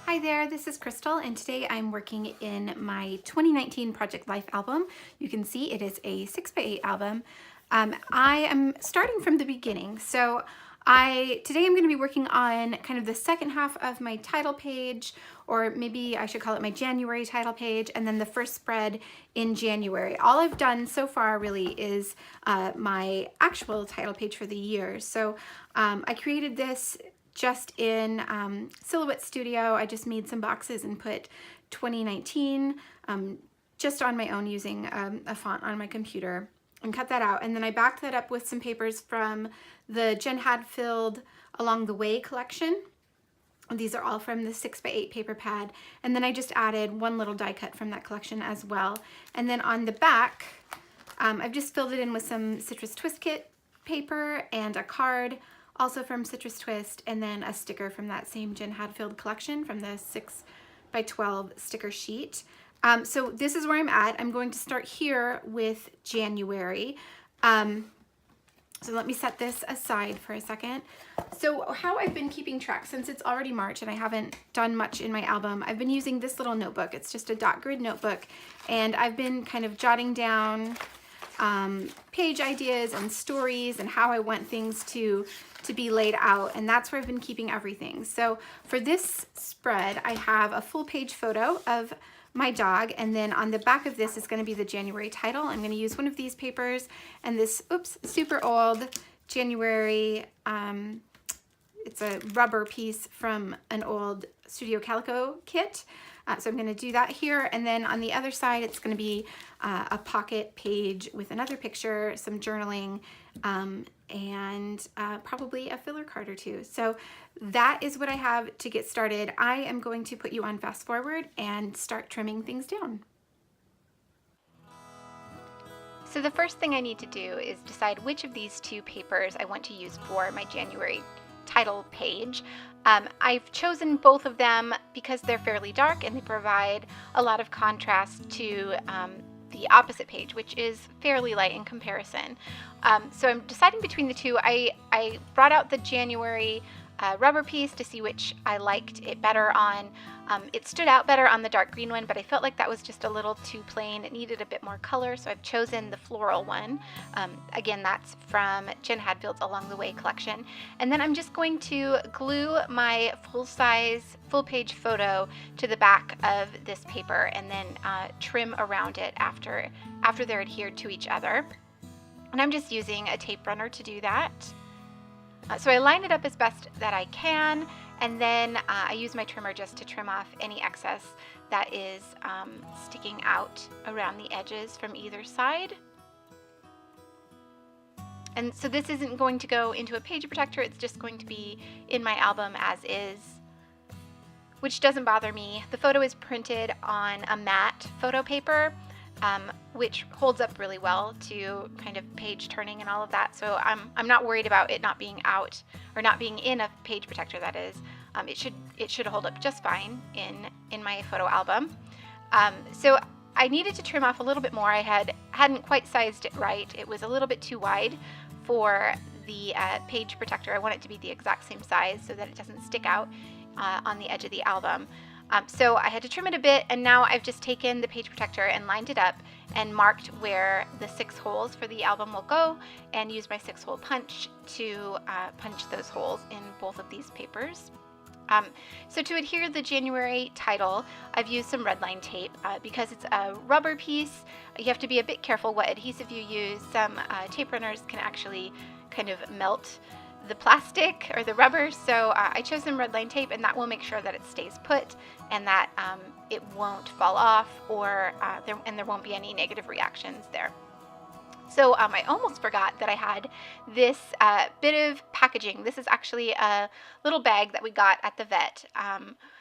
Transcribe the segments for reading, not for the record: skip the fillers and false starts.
Hi there, this is Crystal, and today I'm working in my 2019 Project Life album. You can see it is a 6x8 album. I am starting from the beginning, so today I'm going to be working on kind of the second half of my title page, or maybe I should call it my January title page, and then the first spread in January. All I've done so far really is my actual title page for the year. So I created this just in Silhouette Studio. I just made some boxes and put 2019 just on my own using a font on my computer and cut that out. And then I backed that up with some papers from the Jen Hadfield Along the Way collection. These are all from the 6x8 paper pad. And then I just added one little die cut from that collection as well. And then on the back, I've just filled it in with some Citrus Twist Kit paper and a card also from Citrus Twist, and then a sticker from that same Jen Hadfield collection from the 6x12 sticker sheet. So this is where I'm at. I'm going to start here with January. So let me set this aside for a second. So how I've been keeping track, since it's already March and I haven't done much in my album, I've been using this little notebook. It's just a dot grid notebook, and I've been kind of jotting down page ideas and stories and how I want things to be laid out, and that's where I've been keeping everything. So for this spread, I have a full page photo of my dog, and then on the back of this is going to be the January title. I'm going to use one of these papers and this super old January, it's a rubber piece from an old Studio Calico kit. So I'm going to do that here, and then on the other side it's going to be a pocket page with another picture, some journaling, and probably a filler card or two. So that is what I have to get started. I am going to put you on fast forward and start trimming things down. So the first thing I need to do is decide which of these two papers I want to use for my January title page. I've chosen both of them because they're fairly dark and they provide a lot of contrast to the opposite page, which is fairly light in comparison. So I'm deciding between the two. I brought out the January rubber piece to see which I liked it better on. It stood out better on the dark green one, but I felt like that was just a little too plain. It needed a bit more color, so I've chosen the floral one. Again, that's from Jen Hadfield's Along the Way collection. And then I'm just going to glue my full-size, full-page photo to the back of this paper and then trim around it after they're adhered to each other. And I'm just using a tape runner to do that. So I line it up as best that I can, and then I use my trimmer just to trim off any excess that is sticking out around the edges from either side. And so this isn't going to go into a page protector, it's just going to be in my album as is, which doesn't bother me. The photo is printed on a matte photo paper, which holds up really well to kind of page turning and all of that. So I'm not worried about it not being out, or not being in a page protector, that is. It should hold up just fine in my photo album. So I needed to trim off a little bit more. I hadn't quite sized it right. It was a little bit too wide for the page protector. I want it to be the exact same size so that it doesn't stick out on the edge of the album. So I had to trim it a bit, and now I've just taken the page protector and lined it up and marked where the 6 holes for the album will go, and used my 6-hole punch to punch those holes in both of these papers. So to adhere the January title, I've used some red line tape. Because it's a rubber piece, you have to be a bit careful what adhesive you use. Some tape runners can actually kind of melt the plastic or the rubber, so I chose some red line tape, and that will make sure that it stays put and that it won't fall off, or there won't be any negative reactions there. So I almost forgot that I had this bit of packaging. This is actually a little bag that we got at the vet,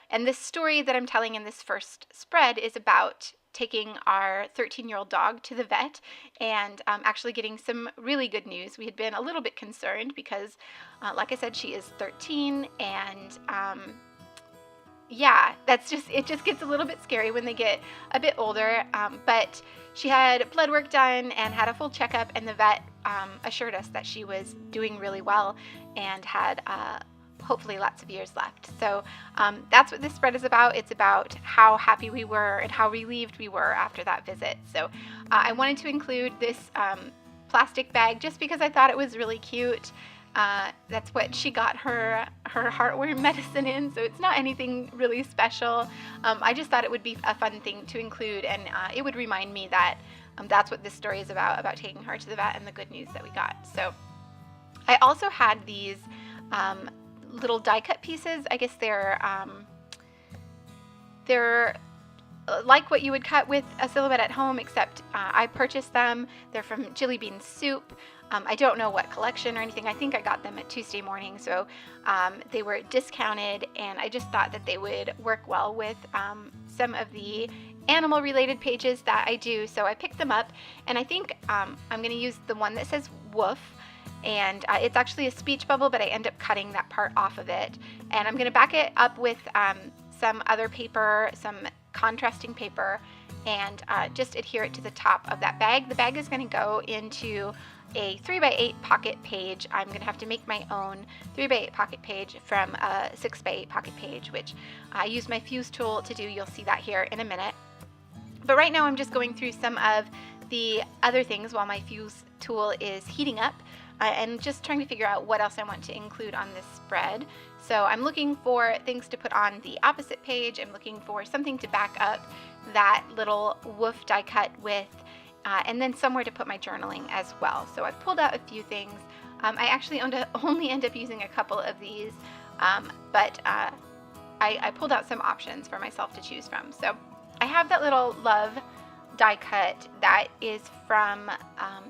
and this story that I'm telling in this first spread is about taking our 13-year-old dog to the vet and actually getting some really good news. We had been a little bit concerned because, like I said, she is 13, and yeah, it just gets a little bit scary when they get a bit older, but she had blood work done and had a full checkup, and the vet assured us that she was doing really well and had hopefully lots of years left. So that's what this spread is about. It's about how happy we were and how relieved we were after that visit. So I wanted to include this plastic bag just because I thought it was really cute. That's what she got her heartworm medicine in, so it's not anything really special. I just thought it would be a fun thing to include, and it would remind me that that's what this story is about taking her to the vet and the good news that we got. So I also had these little die cut pieces. I guess they're like what you would cut with a silhouette at home, except I purchased them. They're from Chili Bean Soup. I don't know what collection or anything. I think I got them at Tuesday Morning, so they were discounted, and I just thought that they would work well with some of the animal related pages that I do. So I picked them up, and I think I'm going to use the one that says woof, and it's actually a speech bubble, but I end up cutting that part off of it, and I'm going to back it up with some other paper, some contrasting paper, and just adhere it to the top of that bag. The bag is going to go into a 3x8 pocket page. I'm going to have to make my own 3x8 pocket page from a 6x8 pocket page, which I use my fuse tool to do. You'll see that here in a minute. But right now I'm just going through some of the other things while my fuse tool is heating up, and just trying to figure out what else I want to include on this spread. So I'm looking for things to put on the opposite page. I'm looking for something to back up that little woof die cut with, and then somewhere to put my journaling as well. So I've pulled out a few things. I actually only end up using a couple of these, but I pulled out some options for myself to choose from. So I have that little love die cut that is from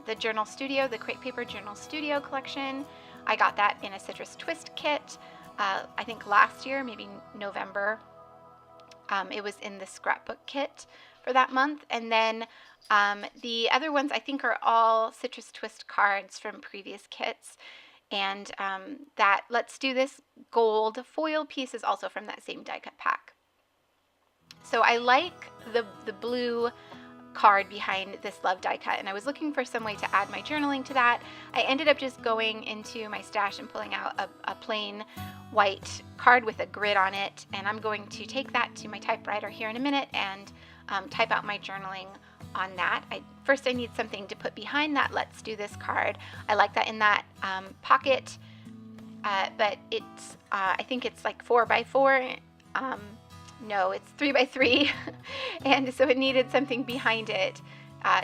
the Journal Studio, the Crate Paper Journal Studio collection. I got that in a Citrus Twist kit, I think last year, maybe November. It was in the scrapbook kit for that month. And then the other ones I think are all Citrus Twist cards from previous kits. And that Let's Do This gold foil piece is also from that same die cut pack. So I like the blue card behind this love die cut, and I was looking for some way to add my journaling to that. I ended up just going into my stash and pulling out a plain white card with a grid on it, and I'm going to take that to my typewriter here in a minute and type out my journaling on that. First I need something to put behind that Let's Do This card. I like that in that pocket, but it's I think it's like 4x4. No, it's 3x3, and so it needed something behind it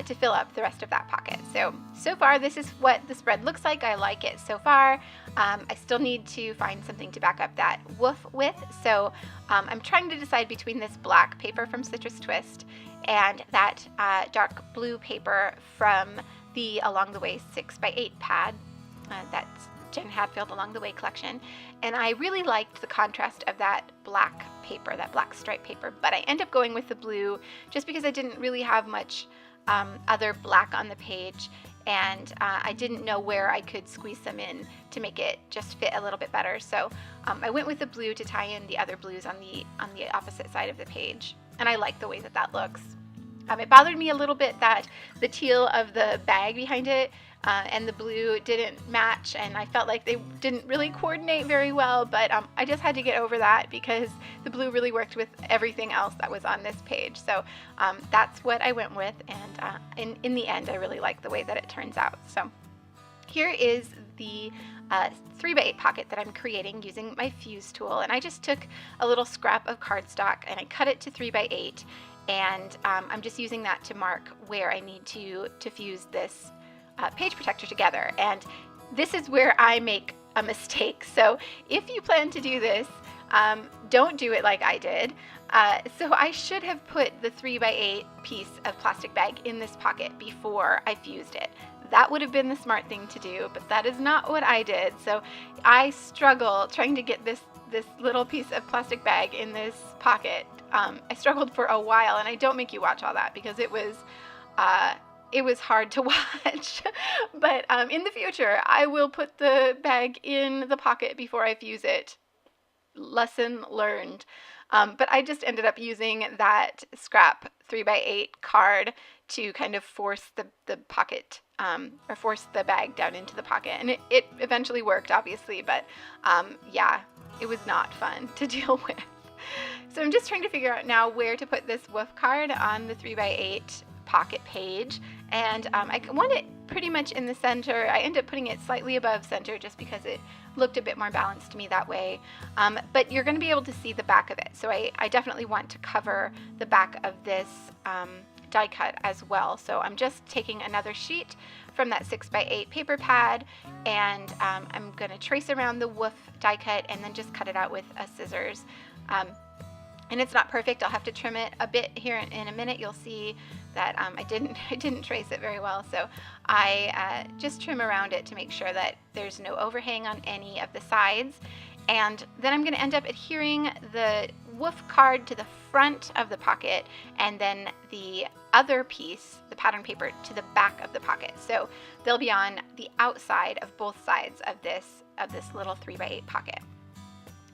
to fill up the rest of that pocket. So far this is what the spread looks like. I like it so far. I still need to find something to back up that woof with, so I'm trying to decide between this black paper from Citrus Twist and that dark blue paper from the Along the Way 6x8 pad. That's Jen Hadfield Along the Way collection, and I really liked the contrast of that black paper, that black stripe paper, but I end up going with the blue just because I didn't really have much other black on the page, and I didn't know where I could squeeze them in to make it just fit a little bit better. So I went with the blue to tie in the other blues on the opposite side of the page, and I like the way that that looks. It bothered me a little bit that the teal of the bag behind it and the blue didn't match, and I felt like they didn't really coordinate very well, but I just had to get over that because the blue really worked with everything else that was on this page. So that's what I went with, and in the end I really like the way that it turns out. So here is the 3x8 pocket that I'm creating using my fuse tool, and I just took a little scrap of cardstock and I cut it to 3x8, and I'm just using that to mark where I need to fuse this page protector together. And this is where I make a mistake. So if you plan to do this, don't do it like I did. So I should have put the 3x8 piece of plastic bag in this pocket before I fused it. That would have been the smart thing to do, but that is not what I did. So I struggle trying to get this little piece of plastic bag in this pocket. I struggled for a while, and I don't make you watch all that because it was hard to watch. But in the future, I will put the bag in the pocket before I fuse it. Lesson learned. But I just ended up using that scrap 3x8 card to kind of force the pocket, or force the bag down into the pocket. And it eventually worked, obviously, but yeah, it was not fun to deal with. So I'm just trying to figure out now where to put this woof card on the 3x8 pocket page, and I want it pretty much in the center. I ended up putting it slightly above center just because it looked a bit more balanced to me that way, but you're going to be able to see the back of it, so I definitely want to cover the back of this die cut as well. So I'm just taking another sheet from that 6x8 paper pad, and I'm going to trace around the woof die cut and then just cut it out with a scissors. And it's not perfect. I'll have to trim it a bit here in a minute. You'll see that I didn't trace it very well, so I just trim around it to make sure that there's no overhang on any of the sides. And then I'm going to end up adhering the woof card to the front of the pocket, and then the other piece, the pattern paper, to the back of the pocket. So they'll be on the outside of both sides of this little 3x8 pocket.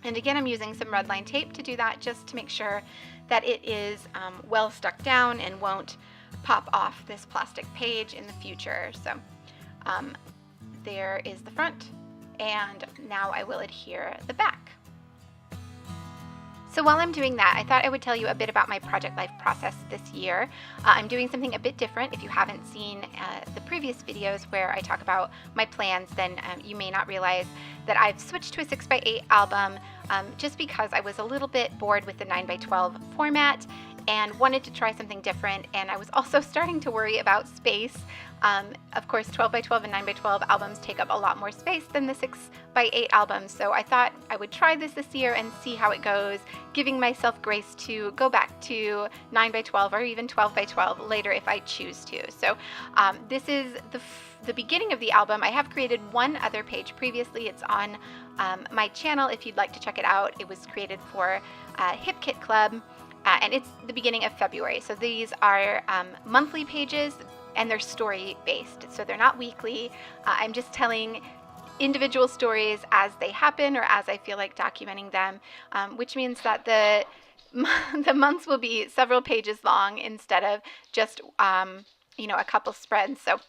And again, I'm using some red line tape to do that, just to make sure that it is well stuck down and won't pop off this plastic page in the future. So there is the front, and now I will adhere the back. So while I'm doing that, I thought I would tell you a bit about my project life process this year. I'm doing something a bit different. If you haven't seen the previous videos where I talk about my plans, then you may not realize that I've switched to a 6x8 album just because I was a little bit bored with the 9x12 format and wanted to try something different, and I was also starting to worry about space. Of course, 12x12 and 9x12 albums take up a lot more space than the 6x8 albums, so I thought I would try this year and see how it goes, giving myself grace to go back to 9x12 or even 12x12 later if I choose to. So this is the beginning of the album. I have created one other page previously. It's on my channel if you'd like to check it out. It was created for Hip Kit Club, and it's the beginning of February. So these are monthly pages, and they're story based, so they're not weekly. I'm just telling individual stories as they happen or as I feel like documenting them, which means that the months will be several pages long instead of just a couple spreads. So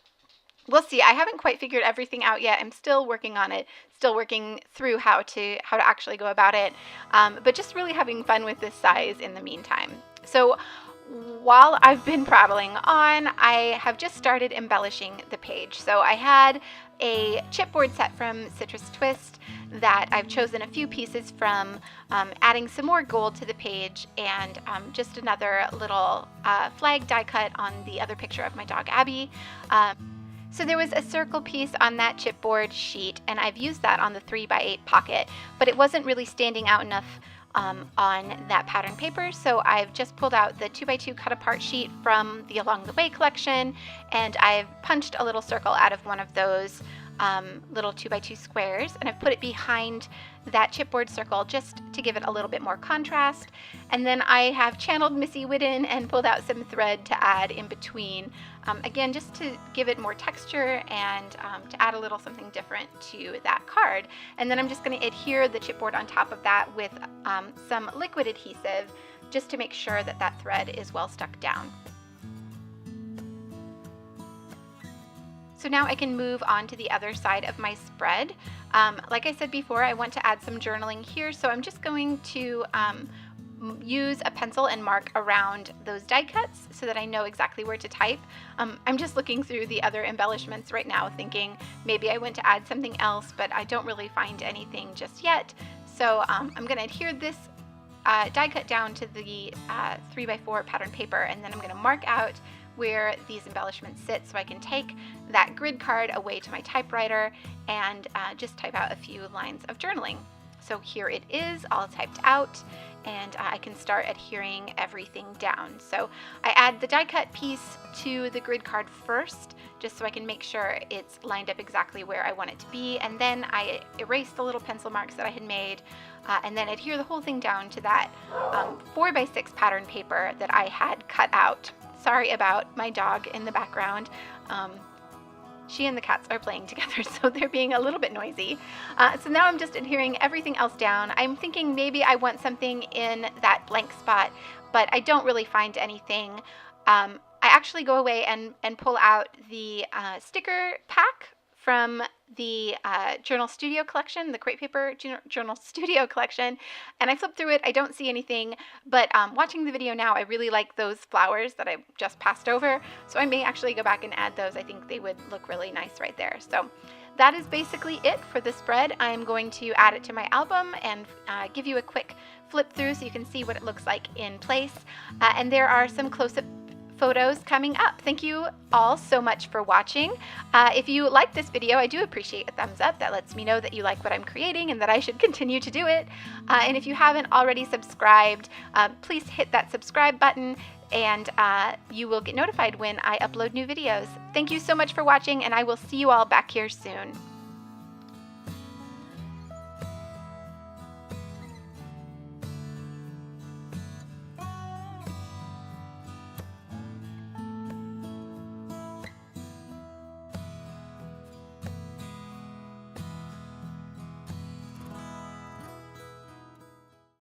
we'll see. I haven't quite figured everything out yet. I'm still working on it, still working through how to actually go about it, but just really having fun with this size in the meantime. So while I've been prattling on, I have just started embellishing the page. So I had a chipboard set from Citrus Twist that I've chosen a few pieces from, adding some more gold to the page, and just another little flag die cut on the other picture of my dog Abby. So there was a circle piece on that chipboard sheet, and I've used that on the 3x8 pocket, but it wasn't really standing out enough on that pattern paper, so I've just pulled out the 2x2 cut apart sheet from the Along the Way collection, and I've punched a little circle out of one of those little 2x2 squares, and I've put it behind that chipboard circle just to give it a little bit more contrast. And then I have channeled Missy Whidden and pulled out some thread to add in between, again, just to give it more texture and to add a little something different to that card. And then I'm just going to adhere the chipboard on top of that with some liquid adhesive, just to make sure that that thread is well stuck down. So now I can move on to the other side of my spread. Like I said before, I want to add some journaling here, so I'm just going to use a pencil and mark around those die cuts so that I know exactly where to type. I'm just looking through the other embellishments right now, thinking maybe I went to add something else, but I don't really find anything just yet. So I'm going to adhere this die cut down to the 3x4 pattern paper, and then I'm going to mark out where these embellishments sit so I can take that grid card away to my typewriter and just type out a few lines of journaling. So here it is, all typed out, and I can start adhering everything down. So I add the die cut piece to the grid card first, just so I can make sure it's lined up exactly where I want it to be, and then I erase the little pencil marks that I had made, and then adhere the whole thing down to that 4x6 pattern paper that I had cut out. Sorry about my dog in the background. She and the cats are playing together, so they're being a little bit noisy. So now I'm just adhering everything else down. I'm thinking maybe I want something in that blank spot, but I don't really find anything. I actually go away and pull out the sticker pack from the Journal Studio collection, the Crepe Paper Journal Studio collection, and I flipped through it. I don't see anything, but watching the video now, I really like those flowers that I just passed over, so I may actually go back and add those. I think they would look really nice right there. So that is basically it for the spread. I'm going to add it to my album and give you a quick flip through so you can see what it looks like in place. And there are some close-up photos coming up. Thank you all so much for watching. If you like this video, I do appreciate a thumbs up. That lets me know that you like what I'm creating and that I should continue to do it. And if you haven't already subscribed, please hit that subscribe button and you will get notified when I upload new videos. Thank you so much for watching, and I will see you all back here soon.